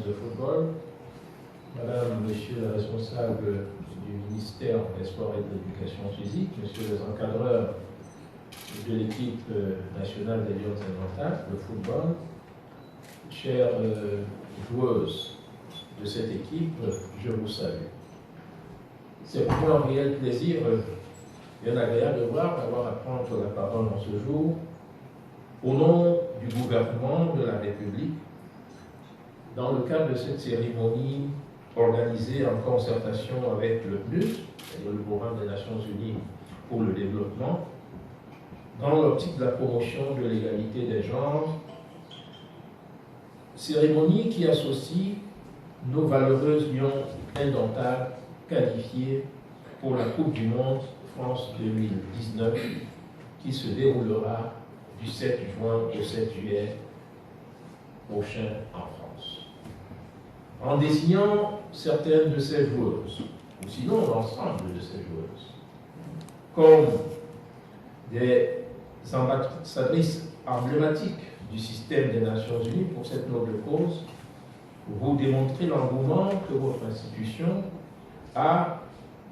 de football, Madame, Monsieur les responsables du ministère des Sports et de l'Éducation physique, Monsieur les encadreurs de l'équipe nationale des Lions indomptables de football, chères joueuses de cette équipe, je vous salue. C'est pour moi un réel plaisir bien agréable de d'avoir à prendre la parole en ce jour au nom du gouvernement de la République dans le cadre de cette cérémonie organisée en concertation avec le PNUD, le Programme des Nations Unies pour le développement, dans l'optique de la promotion de l'égalité des genres, cérémonie qui associe nos valeureuses lions indomptables qualifiés pour la Coupe du Monde France 2019 qui se déroulera du 7 juin au 7 juillet prochain en France. En désignant certaines de ces joueuses, ou sinon l'ensemble de ces joueuses, comme des ambassadrices emblématiques du système des Nations Unies pour cette noble cause, vous démontrez l'engouement que votre institution a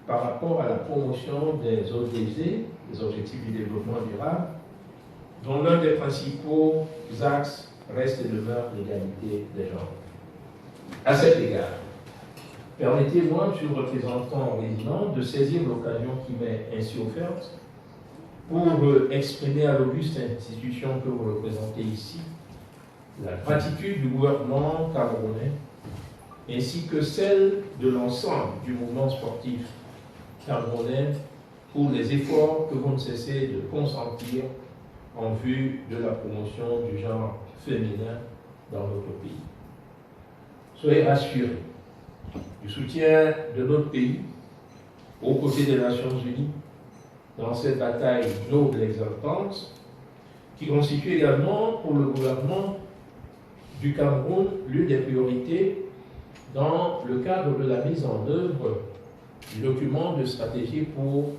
par rapport à la promotion des ODD, des Objectifs du développement durable, dont l'un des principaux axes reste et demeure l'égalité des genres. À cet égard, permettez-moi, monsieur le représentant résident, de saisir l'occasion qui m'est ainsi offerte pour exprimer à l'auguste institution que vous représentez ici la gratitude du gouvernement camerounais ainsi que celle de l'ensemble du mouvement sportif camerounais pour les efforts que vous ne cessez de consentir en vue de la promotion du genre féminin dans notre pays. Soyez rassurés du soutien de notre pays aux côtés des Nations Unies dans cette bataille noble et exaltante qui constitue également pour le gouvernement du Cameroun l'une des priorités dans le cadre de la mise en œuvre du document de stratégie pour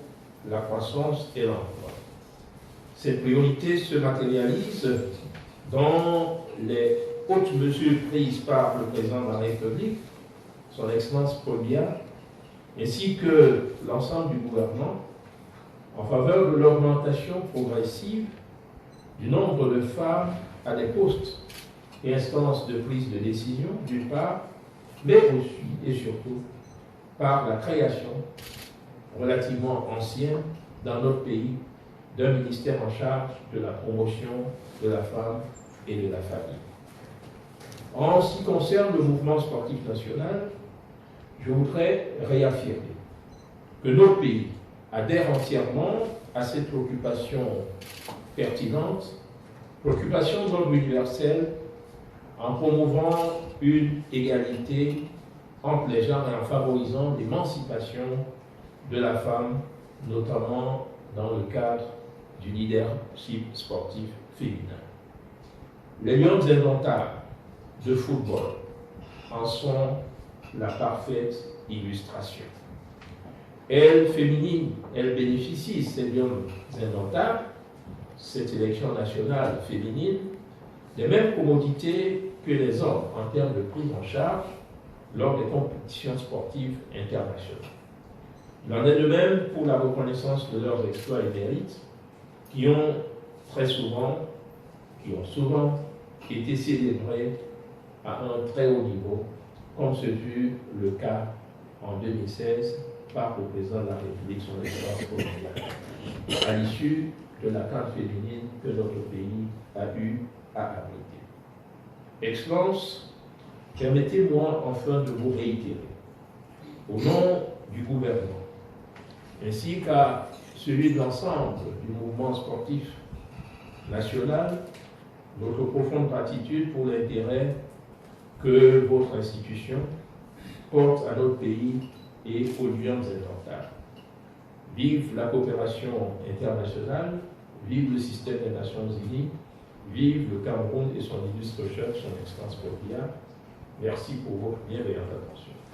la croissance et l'emploi. Cette priorité se matérialise dans les hautes mesures prises par le président de la République, son Excellence Paul Biya, ainsi que l'ensemble du gouvernement, en faveur de l'augmentation progressive du nombre de femmes à des postes et instances de prise de décision, d'une part, mais aussi et surtout par la création relativement ancienne dans notre pays d'un ministère en charge de la promotion de la femme et de la famille. En ce qui concerne le mouvement sportif national, je voudrais réaffirmer que notre pays adhère entièrement à cette préoccupation pertinente, préoccupation d'ordre universel, en promouvant une égalité entre les genres et en favorisant l'émancipation de la femme, notamment dans le cadre du leadership sportif féminin. Les Lions indomptables de football en sont la parfaite illustration. Elles, féminines, elles bénéficient, ces Lions indomptables, cette sélection nationale féminine, des mêmes commodités que les hommes en termes de prise en charge lors des compétitions sportives internationales. Il en est de même pour la reconnaissance de leurs exploits et mérites qui ont souvent été célébrés à un très haut niveau, comme ce fut le cas en 2016 par le président de la République, son Excellence Paul Biya, à l'issue de la CAN féminine que notre pays a eu à abriter. Excellence, permettez-moi enfin de vous réitérer, au nom du gouvernement, ainsi qu'à celui de l'ensemble du mouvement sportif national, notre profonde gratitude pour l'intérêt que votre institution porte à notre pays et aux Lions indomptables. Vive la coopération internationale, vive le système des Nations Unies, vive le Cameroun et son illustre chef, son Excellence Paul Biya. Merci pour votre bienveillante attention.